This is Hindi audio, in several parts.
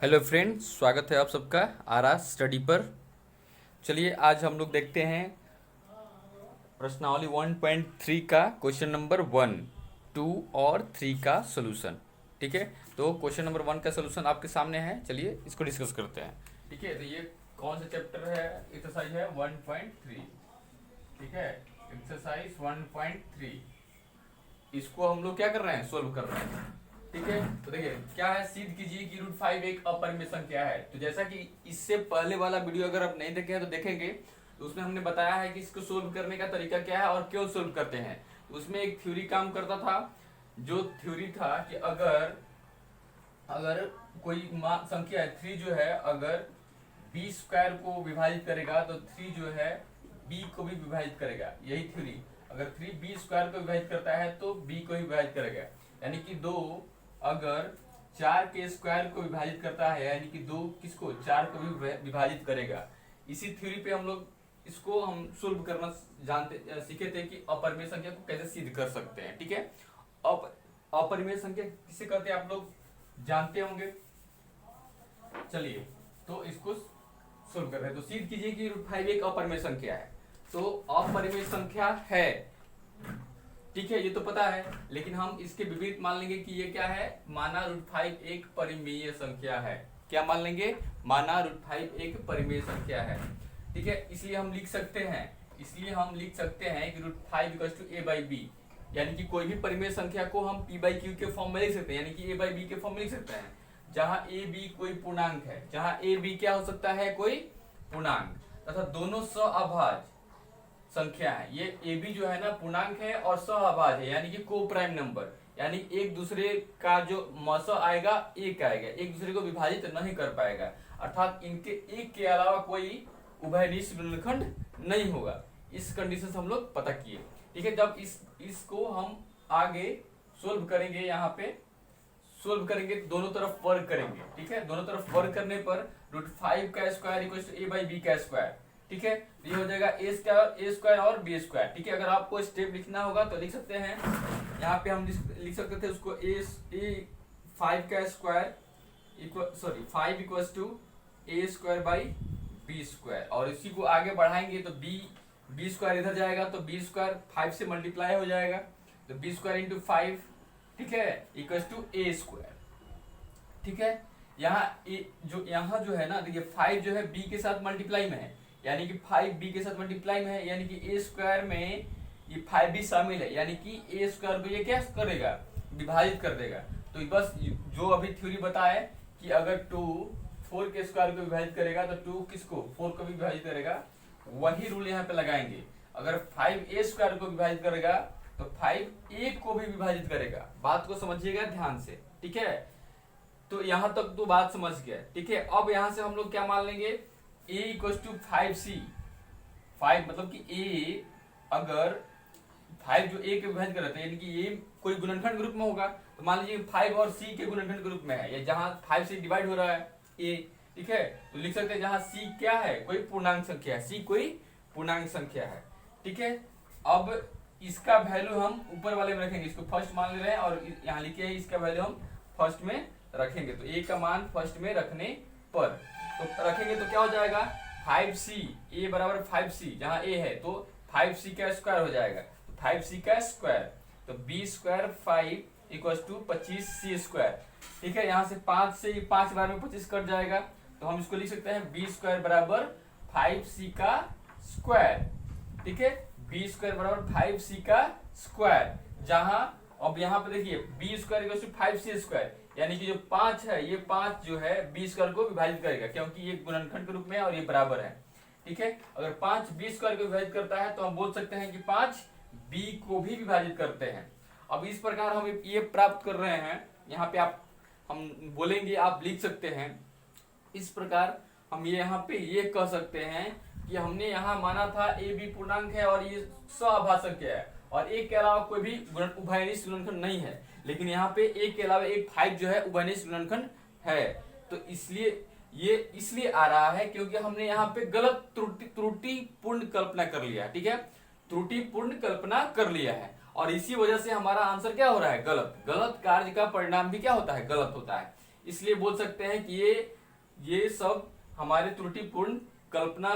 हेलो फ्रेंड्स, स्वागत है आप सबका आरा स्टडी पर। चलिए आज हम लोग देखते हैं प्रश्नावली 1.3 का क्वेश्चन नंबर 1, 2 और 3 का सोल्यूशन। ठीक है, तो क्वेश्चन नंबर 1 का सोल्यूशन आपके सामने है। चलिए इसको डिस्कस करते हैं। ठीक है, तो ये कौन सा चैप्टर है? एक्सरसाइज है 1.3। ठीक है, एक्सरसाइज 1.3। इसको हम लोग क्या कर रहे हैं? सोल्व कर रहे हैं। ठीक है, तो देखिए क्या है, सिद्ध कीजिए कि √5 एक अपरिमेय संख्या है। तो जैसा कि इससे पहले वाला वीडियो अगर आप नहीं देखे हैं तो देखेंगे, तो उसमें हमने बताया है कि इसको सोल्व करने का तरीका क्या है और क्यों सोल्व करते हैं। तो उसमें एक थ्योरी काम करता था, जो थ्योरी था कि अगर अगर कोई संख्या है 3 जो है, अगर b स्क्वायर को विभाजित करेगा तो 3 जो है b को भी विभाजित करेगा। यही थ्योरी, अगर 3 b स्क्वायर को विभाजित करता है तो b को ही विभाजित करेगा। यानी कि 2 अगर 4 के स्क्वायर को विभाजित करता है, यानी कि 2 किसको? 4 को भी विभाजित करेगा। इसी थ्योरी पे हम लोग इसको हम सोल्व करना सीखे थे कि अपरिमेय संख्या को कैसे सिद्ध कर सकते हैं। ठीक है, अपरिमेय संख्या किसे कहते हैं आप लोग जानते होंगे। चलिए तो इसको सोल्व कर रहे हैं। तो सिद्ध कीजिए कि √5 एक अपरिमेय संख्या है। तो अपरिमेय संख्या है, ठीक है, ये तो पता है, लेकिन हम इसके विपरीत मान लेंगे कि ये क्या है? माना √5 एक परिमेय संख्या है। क्या मान लेंगे? माना √5 एक परिमेय संख्या है। ठीक है, इसलिए हम लिख सकते हैं कि √5 = a/b, यानी कि कोई भी परिमेय संख्या को हम p/q के फॉर्म में लिख सकते हैं, यानी कि a/b के फॉर्म में लिख सकते हैं, जहां a b कोई पूर्णांक है, जहां a b क्या हो सकता है? कोई पूर्णांक, तथा दोनों सहअभाज्य संख्या है। ये ए बी जो है ना पूर्णांक है और सहअभाज्य है, यानी कि को प्राइम नंबर, यानी एक दूसरे का जो मस आएगा एक आएगा, एक दूसरे को विभाजित नहीं कर पाएगा, अर्थात इनके एक के अलावा कोई उभयनिष्ठ गुणनखंड नहीं होगा। इस कंडीशन से हम लोग पता किए। ठीक है, जब इसको हम आगे सोल्व करेंगे, यहाँ पे सोल्व करेंगे, दोनों तरफ वर्ग करेंगे। ठीक है, दोनों तरफ वर्ग करने पर √5 का स्क्वायर = a/b का स्क्वायर। ठीक है, तो ये हो जाएगा a स्क्वायर और b स्क्वायर। ठीक है, अगर आपको स्टेप लिखना होगा तो लिख सकते हैं। यहाँ पे हम लिख सकते थे उसको 5 का स्क्वायर 5 = a²/b स्क्वायर, और इसी को आगे बढ़ाएंगे तो b स्क्वायर इधर जाएगा तो b स्क्वायर 5 से मल्टीप्लाई हो जाएगा, तो b स्क्वायर × 5, ठीक है, =a²। ठीक है, यहाँ जो है ना, देखिए 5 जो है b के साथ मल्टीप्लाई में है, यानी कि 5 b के साथ मल्टीप्लाई में है, यानी कि a स्क्वायर में ये 5 भी शामिल है, यानी कि a स्क्वायर को ये क्या करेगा? विभाजित कर देगा। तो बस जो अभी थ्योरी बताए कि अगर 2 4 के स्क्वायर को विभाजित करेगा तो 2 किसको? 4 को भी विभाजित करेगा, वही रूल यहाँ पे लगाएंगे। अगर 5 a स्क्वायर को विभाजित करेगा तो 5 a को भी विभाजित करेगा। बात को समझिएगा ध्यान से। ठीक है, तो यहाँ तक तो बात समझ गया। ठीक है, अब यहाँ से हम लोग क्या मान लेंगे? a = 5c, 5 मतलब कि a अगर 5 जो a के विभाजित कर रहे थे, यानी कि a कोई गुणनखंड ग्रुप में होगा, तो मान लीजिए 5 और c के गुणनखंड ग्रुप में है, या जहां 5 से डिवाइड हो रहा है a। ठीक है, तो लिख सकते हैं जहां c क्या है? कोई पूर्णांक संख्या है, c कोई पूर्णांक संख्या है। ठीक है, अब इसका वैल्यू हम ऊपर वाले में रखेंगे, इसको फर्स्ट मान ले रहे हैं और यहाँ लिखे है इसका वैल्यू हम फर्स्ट में रखेंगे। तो a का मान फर्स्ट में रखने पर तो रखेंगे तो क्या हो जाएगा? 5c, a = 5c, जहां a है तो 5c का स्क्वायर हो जाएगा, तो 5c का स्क्वायर, तो b² 5 = 25c²। ठीक है, यहाँ से 5 से 5 बार में 25 कट जाएगा, तो हम इसको लिख सकते हैं b² = 5c का स्क्वायर। ठीक है, b² = 5c का स्क्वायर, जहां अब यहाँ पे देखिए b² = 5c², यानी कि जो 5 है, ये 5 जो है b स्क्वायर को विभाजित करेगा, क्योंकि ये गुणनखंड के रूप में है और ये बराबर है। ठीक है, अगर 5 b स्क्वायर को विभाजित करता है तो हम बोल सकते हैं कि 5 b को भी विभाजित करते हैं। अब इस प्रकार हम ये प्राप्त कर रहे हैं। यहाँ पे हम बोलेंगे, आप लिख सकते हैं इस प्रकार। हम ये यहाँ पे ये कह सकते हैं कि हमने यहाँ माना था a b पूर्णांक है और ये सहअभाज्य संख्या है, और एक के अलावा कोई भी उभयनिष्ठ गुणनखंड नहीं है, लेकिन यहाँ पे एक के अलावा एक 5 जो है उभयनिष्ठ गुणनखंड है। तो इसलिए आ रहा है क्योंकि हमने यहाँ पे गलत त्रुटिपूर्ण कल्पना कर लिया है। ठीक है, त्रुटिपूर्ण कल्पना कर लिया है, और इसी वजह से हमारा आंसर क्या हो रहा है? गलत। गलत कार्य का परिणाम भी क्या होता है? गलत होता है। इसलिए बोल सकते हैं कि ये सब हमारे त्रुटिपूर्ण कल्पना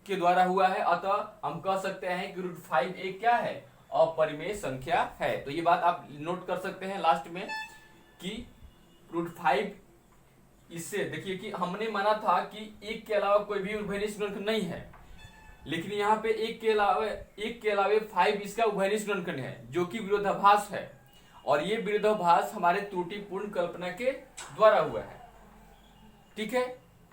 के द्वारा हुआ है। अतः हम कह सकते हैं कि √5 एक क्या है, अपरिमेय संख्या है। तो ये बात आप नोट कर सकते हैं लास्ट में कि √5, इससे देखिए कि हमने माना था कि एक के अलावा कोई भी उभयनिष्ठ गुणनखंड नहीं है, लेकिन यहाँ पे एक के अलावे 5 इसका उभयनिष्ठ गुणनखंड है, जो कि विरोधाभास है। और ये विरोधाभास हमारे त्रुटिपूर्ण कल्पना के द्वारा हुआ है। ठीक है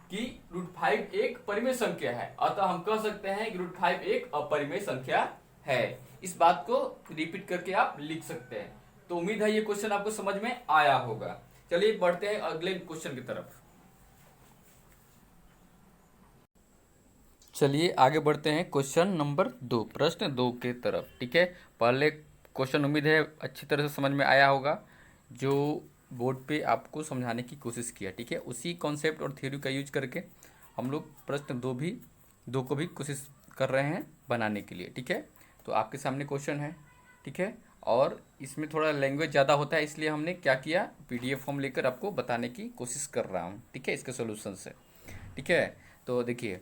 कि √5 एक परिमेय संख्या है, अतः हम कह सकते हैं कि √5 एक अपरिमेय संख्या है। इस बात को रिपीट करके आप लिख सकते हैं। तो उम्मीद है ये क्वेश्चन आपको समझ में आया होगा। चलिए बढ़ते हैं अगले क्वेश्चन की तरफ। चलिए आगे बढ़ते हैं क्वेश्चन नंबर 2, प्रश्न 2 के तरफ। ठीक है, पहले क्वेश्चन उम्मीद है अच्छी तरह से समझ में आया होगा, जो बोर्ड पे आपको समझाने की कोशिश किया। ठीक है, उसी कॉन्सेप्ट और थ्योरी का यूज करके हम लोग प्रश्न 2 को भी कोशिश कर रहे हैं बनाने के लिए। ठीक है, तो आपके सामने क्वेश्चन है। ठीक है, और इसमें थोड़ा लैंग्वेज ज़्यादा होता है, इसलिए हमने क्या किया, पीडीएफ फॉर्म लेकर आपको बताने की कोशिश कर रहा हूँ। ठीक है, इसके सोल्यूशन से। ठीक है, तो देखिए,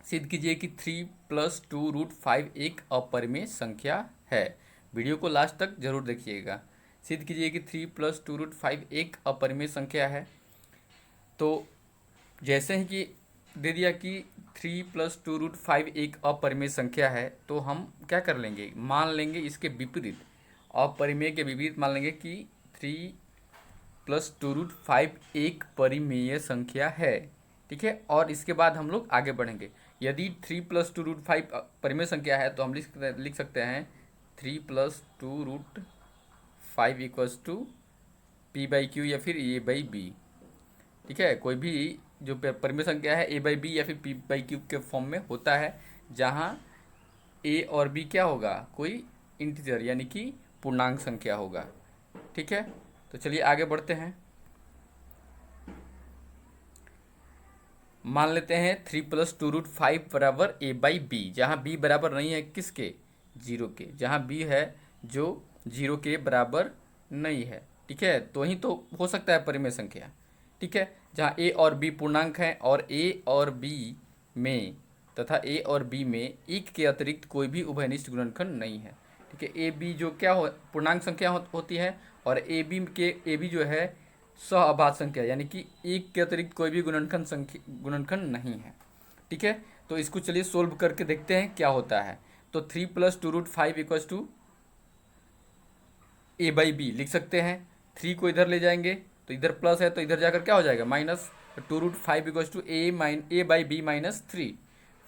सिद्ध कीजिए कि 3 + 2√5 एक अपरिमेय संख्या है। वीडियो को लास्ट तक जरूर देखिएगा। सिद्ध कीजिए कि 3 + 2√5 एक अपरिमेय संख्या है। तो जैसे ही कि दे दिया कि 3 + 2√5 एक अपरिमेय संख्या है, तो हम क्या कर लेंगे, मान लेंगे इसके विपरीत, अपरिमेय के विपरीत मान लेंगे कि 3 + 2√5 एक परिमेय संख्या है। ठीक है, और इसके बाद हम लोग आगे बढ़ेंगे। यदि 3 + 2√5 परिमेय संख्या है, तो हम लिख सकते हैं 3 + 2√5 = p/q या फिर a/b। ठीक है, कोई भी जो परिमेय संख्या है a/b या फिर p/q के फॉर्म में होता है, जहाँ a और b क्या होगा, कोई इंटीजर यानी कि पूर्णांक संख्या होगा। ठीक है, तो चलिए आगे बढ़ते हैं। मान लेते हैं 3 + 2√5 बराबर a/b, जहाँ b बराबर नहीं है किसके, 0 के, जहाँ b है जो 0 के बराबर नहीं है। ठीक है, तो ही तो हो सकता है परिमेय संख्या। ठीक है, जहाँ a और b पूर्णांक हैं और a और b में तथा a और b में एक के अतिरिक्त कोई भी उभयनिष्ठ गुणनखंड नहीं है। ठीक है, a b जो क्या पूर्णांक संख्या होती है, और a b जो है सहअभाज्य संख्या, यानी कि एक के अतिरिक्त कोई भी गुणनखंड नहीं है। ठीक है, तो इसको चलिए सोल्व करके देखते हैं क्या होता है। तो 3 + 2√5 = a/b लिख सकते हैं। 3 को इधर ले जाएंगे तो इधर प्लस है, तो इधर जाकर क्या हो जाएगा, माइनस। 2√5 = a/b - 3।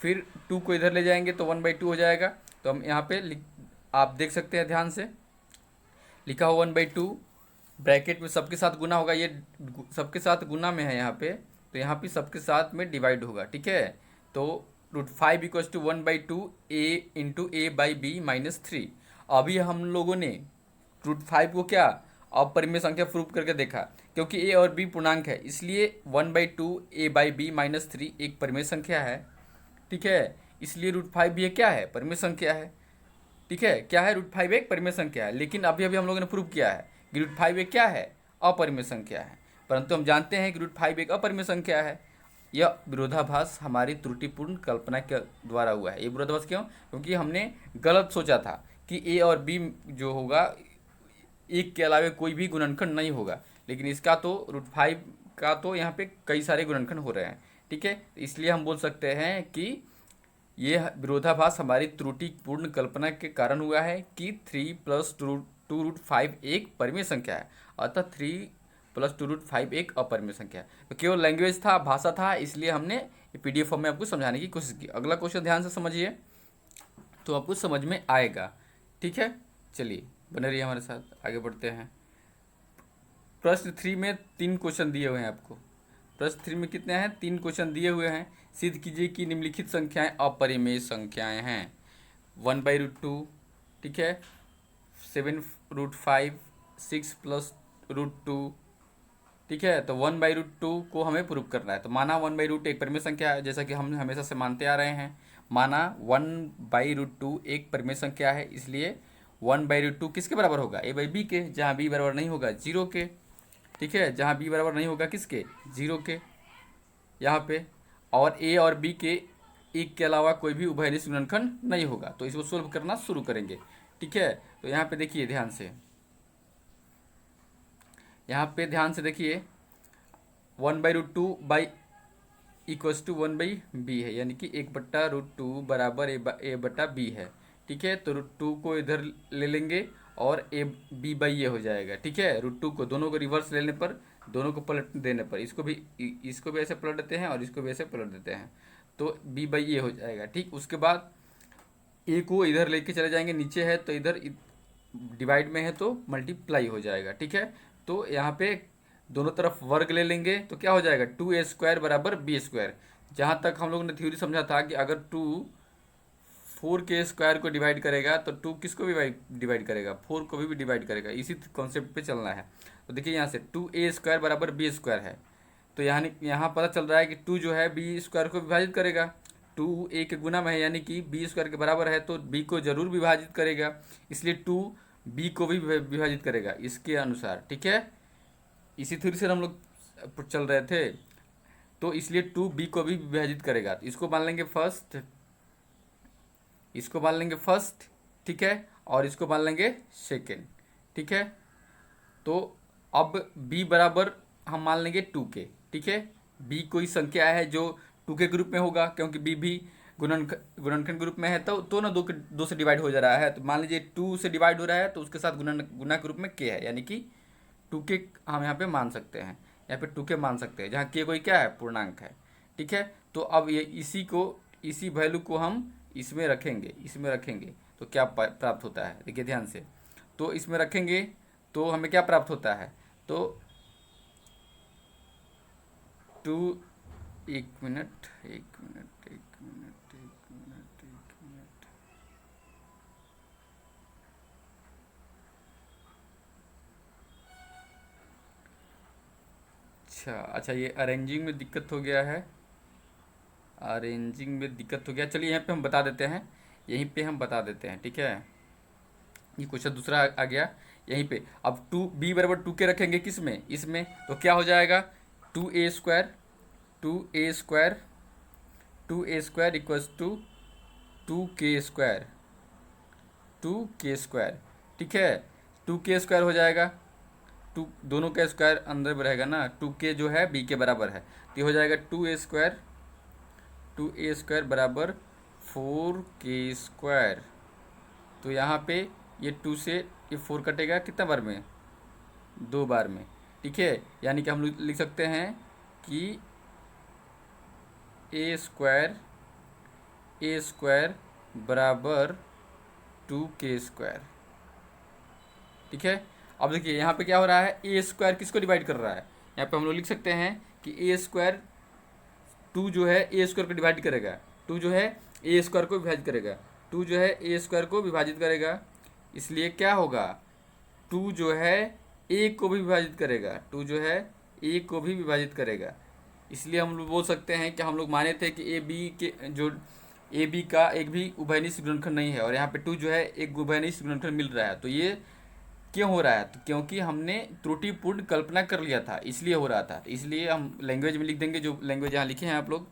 फिर 2 को इधर ले जाएंगे तो 1/2 हो जाएगा। तो हम यहाँ पे आप देख सकते हैं ध्यान से, लिखा हो 1/2, ब्रैकेट में सबके साथ गुना होगा, ये सबके साथ गुना में है यहाँ पे, तो यहाँ पे सबके साथ में डिवाइड होगा। ठीक है, तो √5 = 1/2 a × a/b - 3। अभी हम लोगों ने √5 को क्या अपरिमेय संख्या प्रूव करके देखा, क्योंकि a और b पूर्णांक है, इसलिए 1/2 a/b - 3 एक परिमेय संख्या है। ठीक है, इसलिए √5 भी क्या है, परिमेय संख्या है। ठीक है, क्या है, √5 एक परिमेय संख्या है। लेकिन अभी हम लोगों ने प्रूव किया है कि √5 एक क्या है, अपरिमेय संख्या है। परंतु हम जानते हैं कि √5 एक अपरिमेय संख्या है। यह विरोधाभास हमारी त्रुटिपूर्ण कल्पना के द्वारा हुआ है। ये विरोधाभास क्यों, क्योंकि हमने गलत सोचा था कि a और b जो होगा एक के अलावे कोई भी गुणनखंड नहीं होगा, लेकिन इसका तो √5 का तो यहाँ पे कई सारे गुणनखंड हो रहे हैं। ठीक है, इसलिए हम बोल सकते हैं कि ये विरोधाभास हमारी त्रुटिपूर्ण कल्पना के कारण हुआ है कि 3 + 2√5 एक परिमेय संख्या है, अतः 3 + 2√5 एक अपरिमेय संख्या है। तो केवल लैंग्वेज था, भाषा था, इसलिए हमने पीडीएफ फॉर्म में आपको समझाने की कोशिश की। अगला क्वेश्चन ध्यान से समझिए तो आपको समझ में आएगा। ठीक है, चलिए बने रहिए हमारे साथ, आगे बढ़ते हैं। प्रश्न 3 में 3 क्वेश्चन दिए हुए हैं आपको। प्रश्न 3 में कितने हैं, 3 क्वेश्चन दिए हुए हैं। सिद्ध कीजिए कि निम्नलिखित संख्याएं अपरिमेय संख्याएं हैं। 1/√2, ठीक है, 7√5, 6 + √2। ठीक है, तो 1/√2 को हमें प्रूव करना है। तो माना 1/√2 एक परिमेय संख्या है, जैसा कि हम हमेशा से मानते आ रहे हैं। माना 1/√2 एक परिमेय संख्या है, इसलिए 1/√2 किसके बराबर होगा, a/b के, जहाँ b बराबर नहीं होगा 0 के। ठीक है, जहाँ बी बराबर नहीं होगा किसके, 0 के यहाँ पे, और ए और बी के एक के अलावा कोई भी उभयनिष्ठ गुणनखंड नहीं होगा। तो इसको सोल्व करना शुरू करेंगे। ठीक है, तो यहाँ पे देखिए ध्यान से, यहाँ पे ध्यान से देखिए, 1/√2 बाई इक्वल्स टू 1/b है, यानी कि 1/√2 बराबर ए बटा बी है। ठीक है, तो √2 को इधर ले लेंगे और ए बी बाई ये हो जाएगा। ठीक है, √2 को दोनों को रिवर्स लेने पर, दोनों को पलट देने पर, इसको भी ऐसे पलट देते हैं और इसको भी ऐसे पलट देते हैं, तो बी बाई ये हो जाएगा। ठीक, उसके बाद ए को इधर लेके चले जाएंगे, नीचे है तो इधर डिवाइड में है तो मल्टीप्लाई हो जाएगा। ठीक है, तो यहाँ पे दोनों तरफ वर्ग ले लेंगे तो क्या हो जाएगा, 2a² बराबर b²। जहाँ तक हम लोगों ने थ्योरी समझा था कि अगर 2 4k² को डिवाइड करेगा तो 2 किसको भी डिवाइड करेगा, 4 को भी डिवाइड करेगा। इसी कॉन्सेप्ट पे चलना है। तो देखिए यहाँ से 2a² बराबर b² है, तो यहाँ पता चल रहा है कि 2 जो है b² को विभाजित करेगा। 2 a के गुना में है, यानी कि b² के बराबर है, तो b को जरूर विभाजित करेगा, इसलिए 2 b को भी विभाजित करेगा इसके अनुसार। ठीक है, इसी थ्योरी से हम लोग चल रहे थे, तो इसलिए 2 b को भी विभाजित करेगा। तो इसको मान लेंगे फर्स्ट, इसको मान लेंगे फर्स्ट, ठीक है, और इसको मान लेंगे सेकेंड। ठीक है, तो अब b बराबर हम मान लेंगे 2 के। ठीक है, b कोई संख्या है जो 2 के ग्रुप में होगा, क्योंकि b भी गुणनखंड ग्रुप में है, तो ना 2 से डिवाइड हो जा रहा है, तो मान लीजिए 2 से डिवाइड हो रहा है तो उसके साथ गुना के रूप में k है, यानी कि 2 के हम यहाँ पे मान सकते हैं, यहाँ पे 2 के मान सकते हैं, जहाँ k कोई क्या है, पूर्णांक है। ठीक है, तो अब ये इसी वैल्यू को हम इसमें रखेंगे तो क्या प्राप्त होता है, देखिए ध्यान से, तो इसमें रखेंगे तो हमें क्या प्राप्त होता है, तो 2, एक मिनट। अच्छा, ये अरेंजिंग में दिक्कत हो गया है, चलिए यहाँ पे हम बता देते हैं, यहीं पे हम बता देते हैं। ठीक है, ये क्वेश्चन दूसरा आ गया यहीं पे। अब 2 b बराबर 2 के रखेंगे किस में, इसमें, तो क्या हो जाएगा, 2a² 2a² 2a² equals to 2k²। ठीक है, 2k² हो जाएगा, 2 दोनों का स्क्वायर अंदर में रहेगा ना, 2k जो है b के बराबर है, तो ये हो जाएगा 2a² बराबर 4k²। तो यहाँ पे ये 2 से ये 4 कटेगा कितना बार में, 2 बार में। ठीक है, यानी कि हम लोग लिख सकते हैं कि a² बराबर 2k²। ठीक है, अब देखिए यहाँ पे क्या हो रहा है, a² किसको डिवाइड कर रहा है, यहाँ पे हम लोग लिख सकते हैं कि a² 2 जो है a² को डिवाइड करेगा, 2 जो है a² को विभाजित करेगा, 2 जो है a² को विभाजित करेगा, इसलिए क्या होगा, 2 जो है a को भी विभाजित करेगा, 2 जो है a को भी विभाजित करेगा। इसलिए हम लोग बोल सकते हैं कि हम लोग माने थे कि ए बी का एक भी उभयनिष्ठ गुणनखंड नहीं है, और यहाँ पे 2 जो है एक उभयनिष्ठ गुणनखंड मिल रहा है। तो ये क्यों हो रहा है, तो क्योंकि हमने त्रुटिपूर्ण कल्पना कर लिया था, इसलिए हो रहा था। इसलिए हम लैंग्वेज में लिख देंगे, जो लैंग्वेज यहाँ लिखे हैं आप लोग,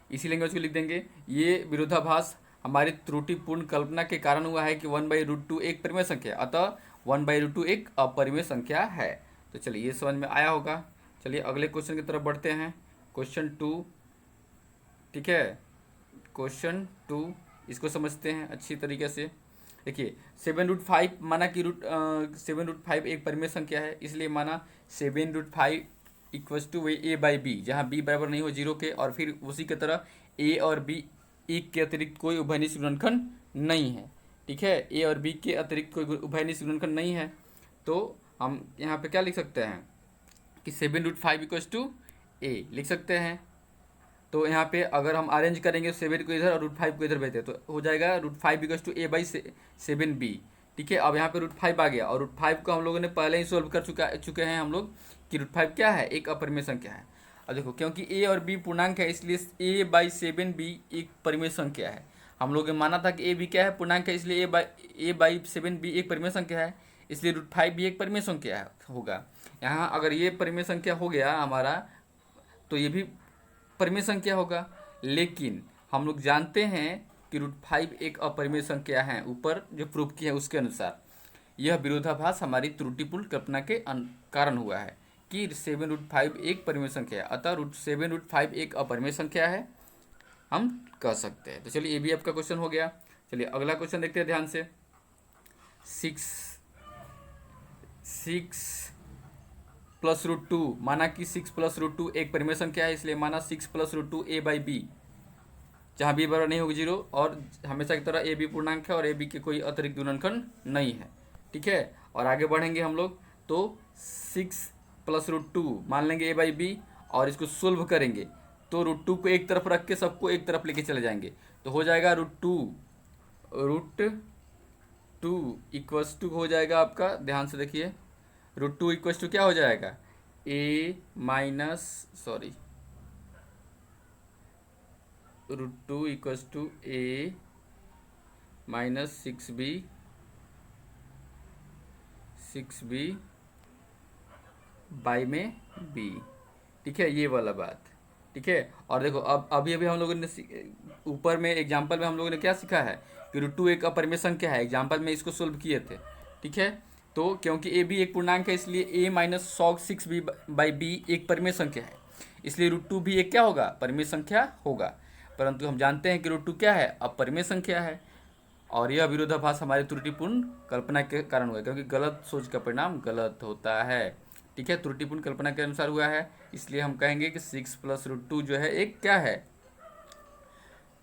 इसी लैंग्वेज को लिख देंगे। ये विरोधाभास हमारी त्रुटिपूर्ण कल्पना के कारण हुआ है कि 1/√2 एक परिमेय संख्या, अतः 1/√2 एक अपरिमेय संख्या है। तो चलिए ये समझ में आया होगा। चलिए अगले क्वेश्चन की तरफ बढ़ते हैं, क्वेश्चन 2। ठीक है, क्वेश्चन 2 इसको समझते हैं अच्छी तरीके से। देखिए 7√5 माना कि 7√5 एक परिमेय संख्या है, इसलिए माना 7√5 इक्वल्स टू a/b, जहाँ b बराबर नहीं हो 0 के, और फिर उसी की तरह a और b एक के अतिरिक्त कोई उभयनिष्ठ गुणनखंड नहीं है। ठीक है, a और b के अतिरिक्त कोई उभयनिष्ठ गुणनखंड नहीं है, तो हम यहाँ पे क्या लिख सकते हैं कि 7√5 इक्वल्स टू a लिख सकते हैं। तो यहाँ पे अगर हम अरेंज करेंगे 7 को इधर और √5 को इधर भेजते हैं, तो हो जाएगा √5 इक्वल्स टू a/7b। ठीक है, अब यहाँ पे √5 आ गया, और √5 को हम लोगों ने पहले ही सोल्व कर चुके हैं हम लोग कि √5 क्या है, एक अपरिमेय संख्या है। अब देखो क्योंकि a और b पूर्णांक है, इसलिए a/7b एक परिमेय संख्या है। हम लोगों ने माना था कि a b क्या है, पूर्णांक है, इसलिए a/7b एक परिमेय संख्या है, इसलिए √5 भी एक परिमेय संख्या होगा। यहाँ अगर ये परिमेय संख्या हो गया हमारा तो ये भी परिमेय संख्या होगा, लेकिन हम लोग जानते हैं कि √5 एक अपरिमेय संख्या है, ऊपर जो प्रूफ किया है उसके अनुसार। यह विरोधाभास हमारी त्रुटिपूर्ण कल्पना के कारण हुआ है कि 7√5 एक परिमेय संख्या है, अतः 7√5 एक अपरिमेय संख्या है, हम कह सकते हैं। तो चलिए ये भी आपका क्वेश्चन हो गया। चलिए अगला क्वेश्चन देखते हैं ध्यान से। 6 प्लस √2, माना कि 6 प्लस √2 एक परिमेय संख्या है, इसलिए माना 6 प्लस √2 a/b, जहाँ b बराबर नहीं होगी 0, और हमेशा की तरह a b पूर्णांक है और a b के कोई अतिरिक्त गुणनखंड नहीं है। ठीक है, और आगे बढ़ेंगे हम लोग तो 6 प्लस √2 मान लेंगे a/b और इसको सोल्व करेंगे तो √2 को एक तरफ रख के सबको एक तरफ लेके चले जाएंगे, तो हो जाएगा √2 इक्वल्स टू हो जाएगा आपका, ध्यान से देखिए, √2 इक्वल्स टू क्या हो जाएगा, √2 equals to a minus 6b by में b। ठीक है, ये वाला बात। ठीक है, और देखो अब अभी हम लोगों ने ऊपर में एग्जाम्पल में हम लोगों ने क्या सीखा है कि √2 एक अपरिमेय संख्या है, एग्जाम्पल में इसको सोल्व किए थे। ठीक है, तो क्योंकि a b एक पूर्णांक है इसलिए a minus 6b by b एक परिमेय संख्या है, इसलिए √2 भी एक क्या होगा, परिमेय संख्या होगा। परंतु हम जानते हैं कि √2 क्या है, अपरिमेय संख्या है, और यह विरोधाभास हमारी त्रुटिपूर्ण कल्पना के कारण हुआ है, क्योंकि गलत सोच का परिणाम गलत होता है। ठीक है, त्रुटिपूर्ण कल्पना के अनुसार हुआ है, इसलिए हम कहेंगे कि 6 प्लस √2 जो है एक क्या है,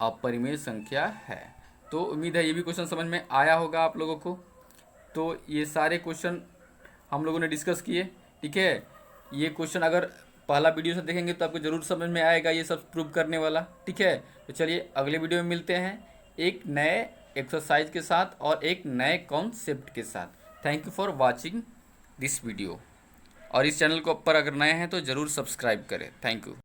अपरिमेय संख्या है। तो उम्मीद है ये भी क्वेश्चन समझ में आया होगा आप लोगों को। तो ये सारे क्वेश्चन हम लोगों ने डिस्कस किए। ठीक है, ये क्वेश्चन अगर पहला वीडियो से देखेंगे तो आपको ज़रूर समझ में आएगा ये सब प्रूव करने वाला। ठीक है, तो चलिए अगले वीडियो में मिलते हैं एक नए एक्सरसाइज के साथ और एक नए कॉन्सेप्ट के साथ। Thank you for watching this video, और इस चैनल को पर अगर नए हैं तो ज़रूर सब्सक्राइब करें। Thank you.